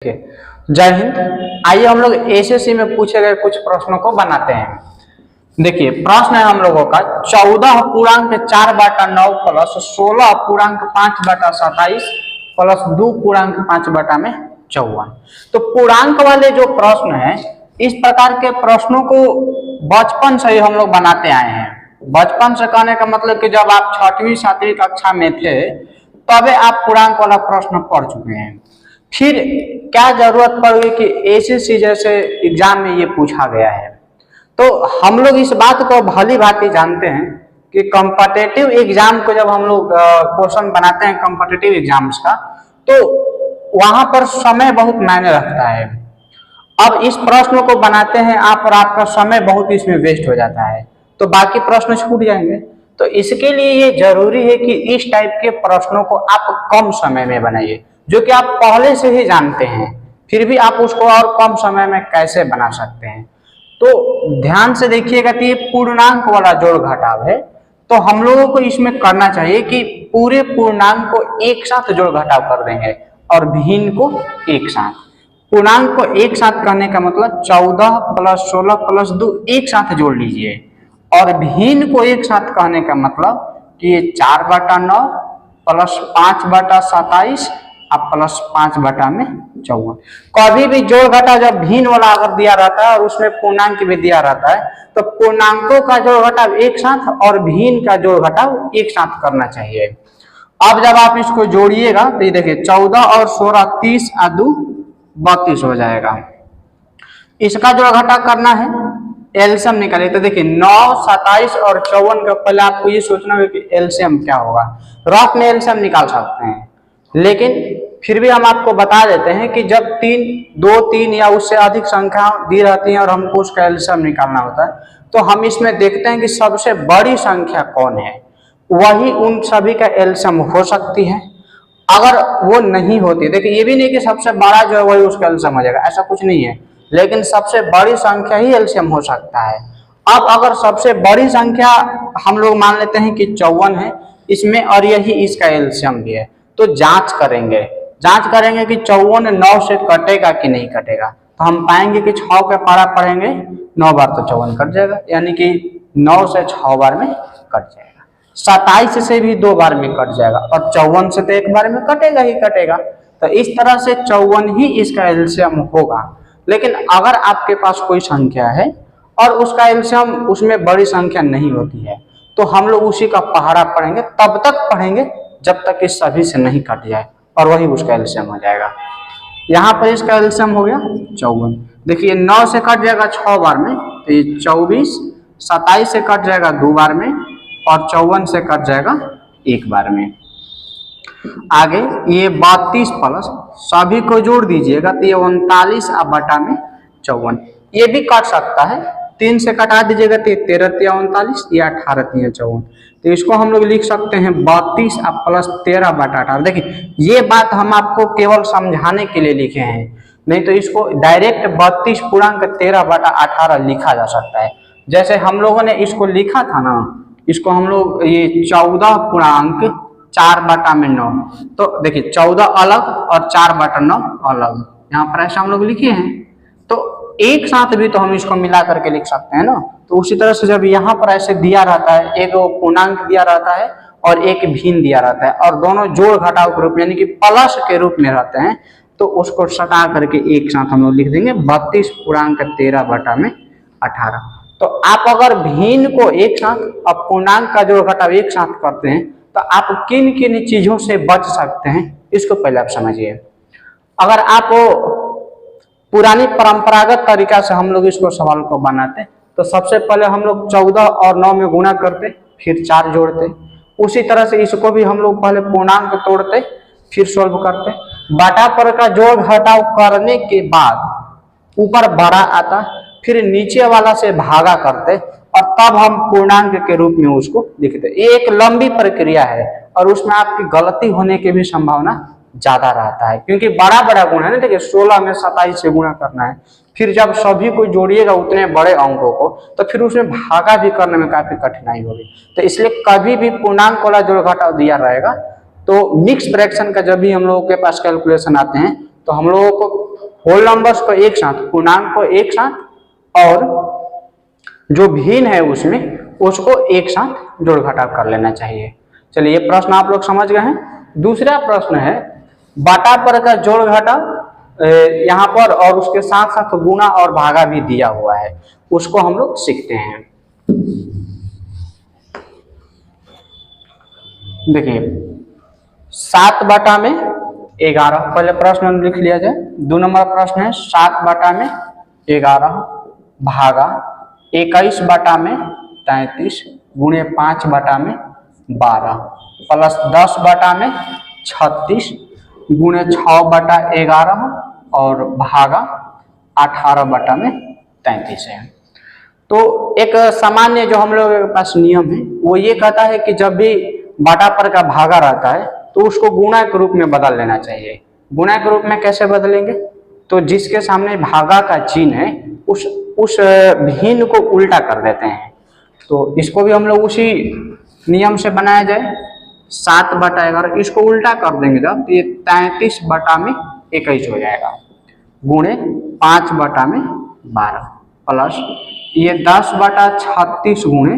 जय हिंद। आइए हम लोग एसएससी में पूछे गए कुछ प्रश्नों को बनाते हैं। देखिए प्रश्न है हम लोगों का 14 पूर्णांक 4/9 प्लस 16 पूर्णांक 5/27 प्लस 2 पूर्णांक 5/54। तो पूर्णांक वाले जो प्रश्न है इस प्रकार के प्रश्नों को बचपन से ही हम लोग बनाते आए हैं। बचपन से कहने का मतलब कि जब आप 6वीं 7वीं कक्षा में थे तबे आप पूर्णांक वाला प्रश्न पढ़ चुके हैं। फिर क्या जरूरत पड़ गई कि एसएससी जैसे एग्जाम में ये पूछा गया है। तो हम लोग इस बात को भली भांति जानते हैं कि कॉम्पिटिटिव एग्जाम को जब हम लोग क्वेश्चन बनाते हैं कॉम्पिटिटिव एग्जाम्स का, तो वहां पर समय बहुत मायने रखता है। अब इस प्रश्न को बनाते हैं आप और आपका समय बहुत इसमें वेस्ट हो जाता है, तो बाकी प्रश्न छूट जाएंगे। तो इसके लिए ये जरूरी है कि इस टाइप के प्रश्नों को आप कम समय में बनाइए, जो कि आप पहले से ही जानते हैं, फिर भी आप उसको और कम समय में कैसे बना सकते हैं। तो ध्यान से देखिएगा कि ये पूर्णांक वाला जोड़ घटाव है, तो हम लोगों को इसमें करना चाहिए कि पूरे पूर्णांक को एक साथ जोड़ घटाव कर देंगे और भिन्न को एक साथ। पूर्णांक को एक साथ करने का मतलब 14 प्लस 16 प्लस 2 एक साथ जोड़ लीजिए, और भिन्न को एक साथ कहने का मतलब कि ये 4/9 प्लस 5/27 अब प्लस 5/54। कभी भी जोड़ घटा जब भिन्न वाला अगर दिया रहता है और उसमें पूर्णांक भी दिया रहता है तो पूर्णांकों का जोड़ घटाव एक साथ और भिन्न का जोड़ घटाव एक साथ करना चाहिए। अब जब आप इसको जोड़िएगा तो ये देखिए 14 और 16 30 और 2 32 हो जाएगा। इसका जोड़ घटाव करना है, एलसीएम निकालिए। तो देखिए 9 27 और 54 का पहले आपको ये सोचना होगा कि एलसीएम क्या होगा। रफ में एलसीएम निकाल सकते हैं, लेकिन फिर भी हम आपको बता देते हैं कि जब 2 3 या उससे अधिक संख्या दी रहती है और हमको उसका एलसीएम निकालना होता है, तो हम इसमें देखते हैं कि सबसे बड़ी संख्या कौन है, वही उन सभी का एलसीएम हो सकती है। अगर वो नहीं होती, देखिए ये भी नहीं कि सबसे बड़ा जो है वही उसका एलसीएम हो जाएगा, ऐसा कुछ नहीं है, लेकिन सबसे बड़ी संख्या ही एलसीएम हो सकता है। अब अगर सबसे बड़ी संख्या हम लोग मान लेते हैं कि 54 है इसमें और यही इसका एलसीएम भी है, तो जांच करेंगे कि 54 9 से कटेगा कि नहीं कटेगा। तो हम पाएंगे कि 6 के पारा पढ़ेंगे 9 बार तो 54 कट जाएगा, यानी कि 9 से 6 बार में कट जाएगा। 27 से भी 2 बार में कट जाएगा और 54 से तो 1 बार में कटेगा ही कटेगा। तो इस तरह से 54 ही इसका एलसीएम होगा। लेकिन अगर आपके पास कोई संख्या है और उसका एलसीएम उसमें बड़ी संख्या नहीं होती है, तो हम लोग उसी का पहाड़ा पढ़ेंगे, तब तक पढ़ेंगे जब तक इस सभी से नहीं कट जाए, और वही उसका एलसीएम हो जाएगा। यहाँ पर इसका एलसीएम हो गया 54। देखिए 9 से कट जाएगा 6 बार में, तो ये 24, 27 से कट जाएगा 2 बार में और 54 से कट जाएगा 1 बार में। आगे ये 32 प्लस सभी को जोड़ दीजिएगा तो ये 39 और बटा में 54, ये भी कट सकता है। 3 से कटा दीजिएगा तो 13 × 39 या 18 × 54, तो इसको हम लोग लिख सकते हैं 32 और प्लस 13/18। देखिए ये बात हम आपको केवल समझाने के लिए लिखे हैं, नहीं तो इसको डायरेक्ट 32 पूर्णांक 13/18 लिखा जा सकता है। जैसे हम लोगों ने इसको लिखा था ना, इसको हम लोग ये 14 पूर्णांक 4/9, तो देखिए 14 अलग और 4/9 अलग, यहाँ पर ऐसा हम लोग लिखे हैं। तो एक साथ भी तो हम इसको मिला करके लिख सकते हैं ना। तो उसी तरह से जब यहाँ पर ऐसे दिया रहता है, एक पूर्णांक दिया रहता है और एक भिन्न दिया रहता है, और दोनों जोड़ घटाव के रूप यानी कि प्लस के रूप में रहते हैं, तो उसको सटा करके एक साथ हम लोग लिख देंगे 32 पूर्णांक 13/18। तो आप अगर भिन्न को एक साथ और पूर्णांक का जोड़ घटाव एक साथ करते हैं तो आप किन किन चीजों से बच सकते हैं, इसको पहले आप समझिए। अगर आप पुरानी परंपरागत तरीका से हम लोग इसको सवाल को बनाते तो सबसे पहले हम लोग 14 और 9 में गुणा करते, फिर 4 जोड़ते। उसी तरह से इसको भी हम लोग पहले पूर्णांक तोड़ते फिर सोल्व करते। बटा पर का जोड़ घटाव करने के बाद ऊपर बड़ा आता, फिर नीचे वाला से भागा करते और तब हम पूर्णांक के रूप में उसको लिखते। ये एक लंबी प्रक्रिया है और उसमें आपकी गलती होने की भी संभावना ज्यादा रहता है, क्योंकि बड़ा बड़ा गुणा है ना। देखिए 16 में 27 से गुणा करना है, फिर जब सभी को जोड़िएगा उतने बड़े अंकों को, तो फिर उसमें भागा भी करने में काफी कठिनाई होगी। तो इसलिए कभी भी पूर्णांक वाला जोड़ घटाव दिया रहेगा तो मिक्स फ्रैक्शन का जब भी हम लोगों के पास कैलकुलेशन आते हैं तो हम लोगों को होल नंबर्स को एक साथ, पूर्णांक को एक साथ और जो भिन्न है उसमें उसको एक साथ जोड़ घटाव कर लेना चाहिए। चलिए ये प्रश्न आप लोग समझ गए हैं। दूसरा प्रश्न है बटा पर का जोड़ घटाव यहाँ पर और उसके साथ साथ गुणा और भागा भी दिया हुआ है, उसको हम लोग सीखते हैं। देखिए 7 बटा में 11, पहले प्रश्न लिख लिया जाए। 2 नंबर प्रश्न है 7 बटा में 11 भागा 21 बटा में 33 गुणे 5 बटा में 12 प्लस 10 बटा में 36 गुणे 6 बटा 11 और भागा 18 बटा में 33 है। तो एक सामान्य जो हम लोगों के पास नियम है वो ये कहता है कि जब भी बटा पर का भागा रहता है तो उसको गुणा के रूप में बदल लेना चाहिए। गुणा के रूप में कैसे बदलेंगे? तो जिसके सामने भागा का चिन्ह है उस भिन्न को उल्टा कर देते हैं। तो इसको भी हम लोग उसी नियम से बनाया जाए। 7 बटा 11 इसको उल्टा कर देंगे जब तो ये 33 बटा में 21 हो जाएगा गुणे 5 बटा में 12 प्लस ये 10 बटा 36 गुणे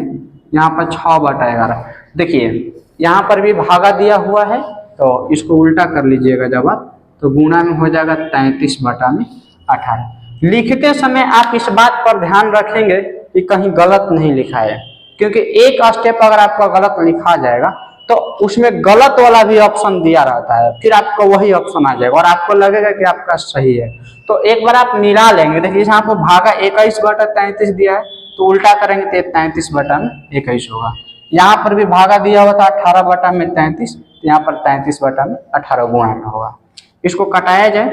यहाँ पर 6 बटा 11। देखिए यहाँ पर भी भागा दिया हुआ है तो इसको उल्टा कर लीजिएगा जब आप, तो गुणा में हो जाएगा 33 बटा में 18। लिखते समय आप इस बात पर ध्यान रखेंगे कि कहीं गलत नहीं लिखा है, क्योंकि एक स्टेप अगर आपका गलत लिखा जाएगा तो उसमें गलत वाला भी ऑप्शन दिया रहता है, फिर आपको वही ऑप्शन आ जाएगा और आपको लगेगा कि आपका सही है। तो एक बार आप मिला लेंगे। देखिए यहाँ पर भागा 21 बटा 33 दिया है तो उल्टा करेंगे तो 33 बटा में 21 होगा। यहाँ पर भी भागा दिया हुआ था 18 बटा में 33, यहाँ पर 33 बटा में 18 गुणा में होगा। इसको कटाया जाए,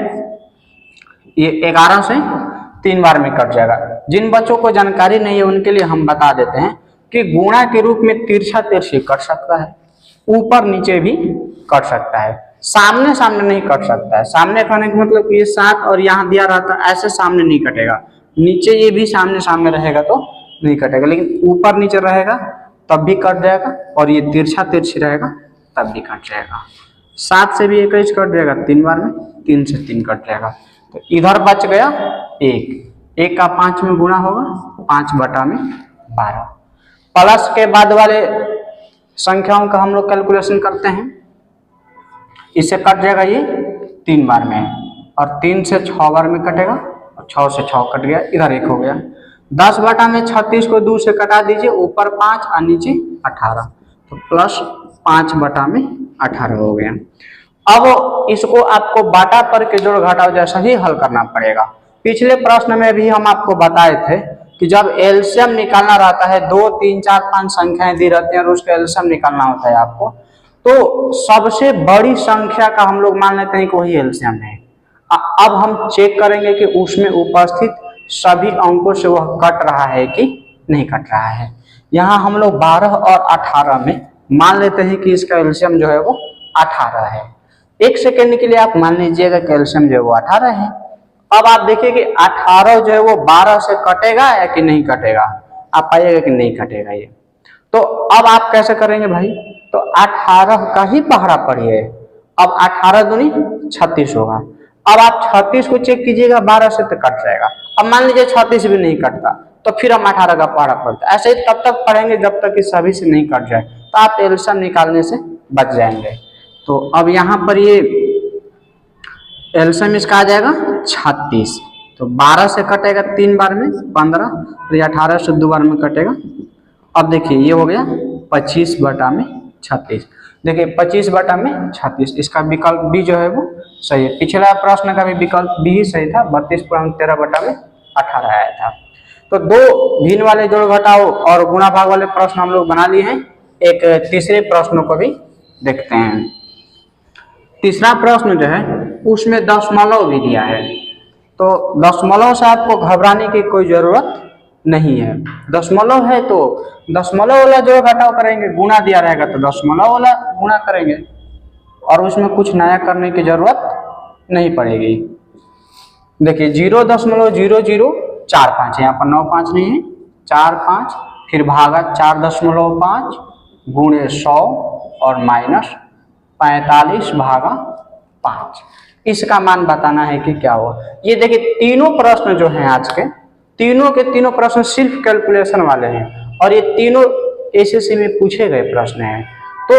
ये 11 से 3 बार में कट जाएगा। जिन बच्चों को जानकारी नहीं है उनके लिए हम बता देते हैं कि गुणा के रूप में तिरछा तिरछी कट सकता है, ऊपर नीचे भी कट सकता है, सामने सामने नहीं कट सकता है। सामने कहने का मतलब ये 7 और यहाँ दिया रहता है, ऐसे सामने नहीं कटेगा। नीचे ये भी सामने सामने रहेगा तो नहीं कटेगा, लेकिन ऊपर नीचे रहेगा तब भी कट जाएगा और ये तिरछा तिरछी रहेगा तब भी कट जाएगा। 7 से भी 21 कट जाएगा 3 बार में, 3 से 3 कट जाएगा। तो इधर बच गया 1 का 5 में गुणा होगा 5 बटा में 12। प्लस के बाद वाले संख्याओं का हम लोग कैलकुलेशन करते हैं। इससे कट जाएगा ये 3 बार में और 3 से 6 बार में कटेगा और 6 से 6 कट गया, इधर 1 हो गया। 10 बटा में 36 को 2 से कटा दीजिए, ऊपर 5 और नीचे 18, तो प्लस 5 बटा में 18 हो गया। अब इसको आपको बटा पर के जोड़ घटाव जैसा ही हल करना पड़ेगा। पिछले प्रश्न में भी हम आपको बताए थे कि जब एलसीएम निकालना रहता है, 2, 3, 4, 5 संख्याएं दी रहती हैं और उसका एलसीएम निकालना होता है आपको, तो सबसे बड़ी संख्या का हम लोग मान लेते हैं कि वही एलसीएम है। अब हम चेक करेंगे कि उसमें उपस्थित सभी अंकों से वह कट रहा है कि नहीं कट रहा है। यहाँ हम लोग 12 और 18 में मान लेते हैं कि इसका एलसीएम जो है वो 18 है। 1 सेकेंड के लिए आप मान लीजिएगा कि एलसीएम जो है वो 18 है। अब आप देखिए कि 18 जो है वो 12 से कटेगा या कि नहीं कटेगा। आप पाइएगा कि नहीं कटेगा ये। तो अब आप कैसे करेंगे भाई? तो 18 का ही पहाड़ा पड़िए। अब 18 दूनी 36 होगा। अब आप 36 को चेक कीजिएगा 12 से तो कट जाएगा। अब मान लीजिए 36 भी नहीं कटता तो फिर हम 18 का पहाड़ा पड़ता। ऐसे ही तब तक पढ़ेंगे जब तक कि सभी से नहीं कट जाए, तो आप एलसीएम निकालने से बच जाएंगे। तो अब यहाँ पर ये एलसीएम इसका आ जाएगा 36। तो 12 से कटेगा 3 बार में 15, तो 18 से 2 बार में कटेगा। अब देखिए ये हो गया 25 बटा में 36। देखिए 25 बटा में 36, इसका विकल्प बी जो है वो सही है। पिछला प्रश्न का भी विकल्प बी ही सही था, 32.13 बटा में 18 आया था। तो 2 भिन्न वाले जोड़ घटाव और गुणा भाग वाले प्रश्न हम लोग बना लिए हैं। एक तीसरे प्रश्न को भी देखते हैं। तीसरा प्रश्न जो है उसमें दशमलव भी दिया है, तो दशमलव से आपको घबराने की कोई जरूरत नहीं है। दशमलव है तो दशमलव वाला जोड़ घटाव करेंगे, गुणा दिया रहेगा तो दशमलव वाला गुणा करेंगे और उसमें कुछ नया करने की जरूरत नहीं पड़ेगी। देखिए 0.0045, यहाँ पर 9 5 नहीं है, 4 5, फिर भागा 4.5 गुणे 100 और माइनस 45 भागा 5। इसका मान बताना है कि क्या हुआ। ये देखिए तीनों प्रश्न जो हैं आज के तीनों प्रश्न सिर्फ कैलकुलेशन वाले हैं और ये तीनों एसएससी में पूछे गए प्रश्न हैं। तो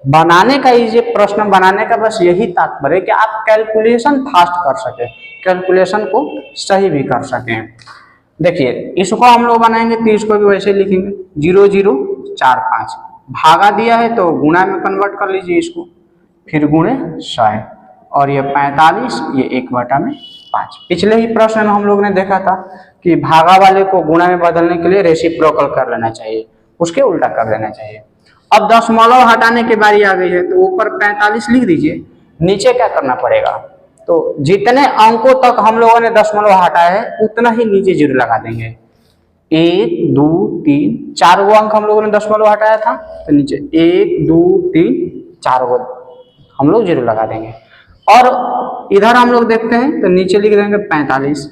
बनाने का ये प्रश्न बनाने का बस यही तात्पर्य है कि आप कैलकुलेशन फास्ट कर सके, कैलकुलेशन को सही भी कर सकें। देखिए इसको हम लोग बनाएंगे तो इसको भी वैसे लिखेंगे 0 0 4 5, भागा दिया है तो गुणा में कन्वर्ट कर लीजिए इसको, फिर गुणे 100 और ये 45 ये 1/5। पिछले ही प्रश्न में हम लोग ने देखा था कि भागा वाले को गुणा में बदलने के लिए रेसिप्रोकल कर लेना चाहिए, उसके उल्टा कर देना चाहिए। अब दशमलव हटाने की बारी आ गई है तो ऊपर 45 लिख दीजिए, नीचे क्या करना पड़ेगा, तो जितने अंकों तक हम लोगों ने दशमलव हटाया है उतना ही नीचे 0 लगा देंगे। 1 2 3 4 गो अंक हम लोगों ने दशमलव हटाया था तो नीचे 1 2 3 4 गो हम लोग 0 लगा देंगे। और इधर हम लोग देखते हैं तो नीचे लिख देंगे 45,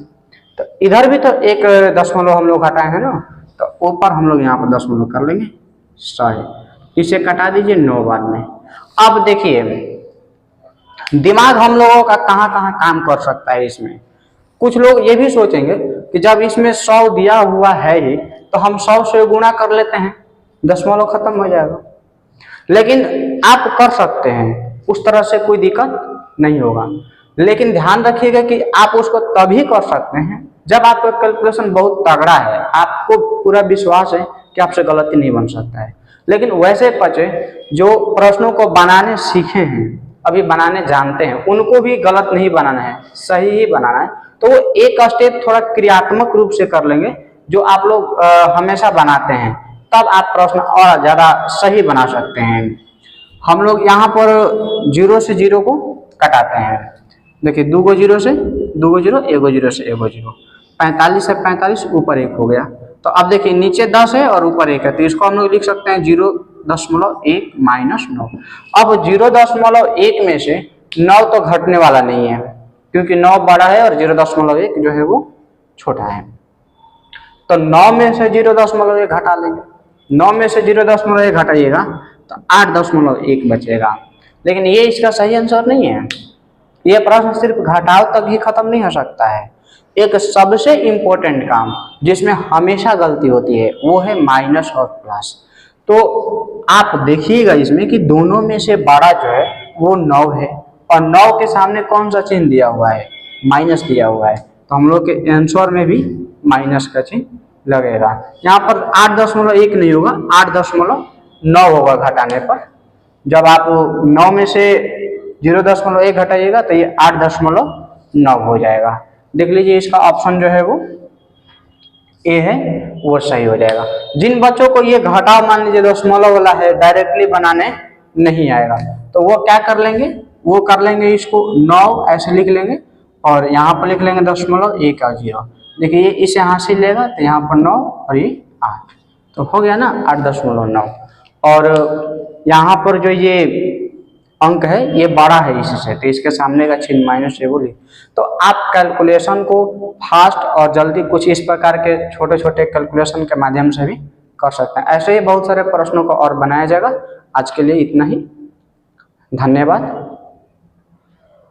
तो इधर भी तो एक दशमलव हम लोग हटाए हैं ना, तो ऊपर हम लोग यहाँ पर दशमलव कर लेंगे 100, इसे कटा दीजिए 9 बार में। अब देखिए दिमाग हम लोगों का कहाँ कहाँ काम कर सकता है इसमें। कुछ लोग ये भी सोचेंगे कि जब इसमें 100 दिया हुआ है ही तो हम 100 से गुणा कर लेते हैं, दशमलव खत्म हो जाएगा। लेकिन आप कर सकते हैं, उस तरह से कोई दिक्कत नहीं होगा। लेकिन ध्यान रखिएगा कि आप उसको तभी कर सकते हैं जब आपका कैलकुलेशन बहुत तगड़ा है, आपको पूरा विश्वास है कि आपसे गलती नहीं बन सकता है। लेकिन वैसे बच्चे जो प्रश्नों को बनाने सीखे हैं, अभी बनाने जानते हैं, उनको भी गलत नहीं बनाना है, सही ही बनाना है। तो वो एक स्टेप थोड़ा क्रियात्मक रूप से कर लेंगे जो आप लोग हमेशा बनाते हैं, तब आप प्रश्न और ज़्यादा सही बना सकते हैं। हम लोग यहाँ पर 0 से 0 को कटाते हैं। देखिए 2 गो 0 से 2 गो 0, 1 गो 0 से 1 गो 0, 45 से 45 ऊपर 1 हो गया। तो अब देखिए नीचे 10 है और ऊपर 1 है, तो इसको हम लोग लिख सकते हैं 0.1 माइनस 9। अब 0.1 में से 9 तो घटने वाला नहीं है क्योंकि 9 बड़ा है और 0.1 जो है वो छोटा है। तो 9 में से 0.1 घटा लेंगे, 9 में से 0.1 घटाइएगा तो 8.1 बचेगा। लेकिन ये इसका सही आंसर नहीं है। ये प्रश्न सिर्फ घटाव तक ही खत्म नहीं हो सकता है। एक सबसे इम्पोर्टेंट काम जिसमें हमेशा गलती होती है वो है माइनस और प्लस। तो आप देखिएगा इसमें कि दोनों में से बड़ा जो है वो 9 है और 9 के सामने कौन सा चिन्ह दिया हुआ है, माइनस दिया हुआ है। तो हम लोग के आंसर में भी माइनस का चिन्ह लगेगा। यहाँ पर 8.1 नहीं होगा, 8.9 होगा घटाने पर। जब आप 9 में से 0.1 घटाइएगा तो ये 8.9 हो जाएगा। देख लीजिए इसका ऑप्शन जो है वो ए है, वो सही हो जाएगा। जिन बच्चों को ये घटाव मान लीजिए दशमलव वाला है, डायरेक्टली बनाने नहीं आएगा, तो वो क्या कर लेंगे, वो कर लेंगे इसको 9 ऐसे लिख लेंगे और यहाँ पर लिख लेंगे 0.1 और 0। देखिए ये इसे यहाँ से लेगा तो यहाँ पर 9 और ये 8, तो हो गया ना 8.9। और यहाँ पर जो ये अंक है ये बड़ा है इससे, तो इसके सामने का चिन्ह माइनस है बोली। तो आप कैलकुलेशन को फास्ट और जल्दी कुछ इस प्रकार के छोटे छोटे कैलकुलेशन के माध्यम से भी कर सकते हैं। ऐसे ही बहुत सारे प्रश्नों को और बनाया जाएगा। आज के लिए इतना ही, धन्यवाद।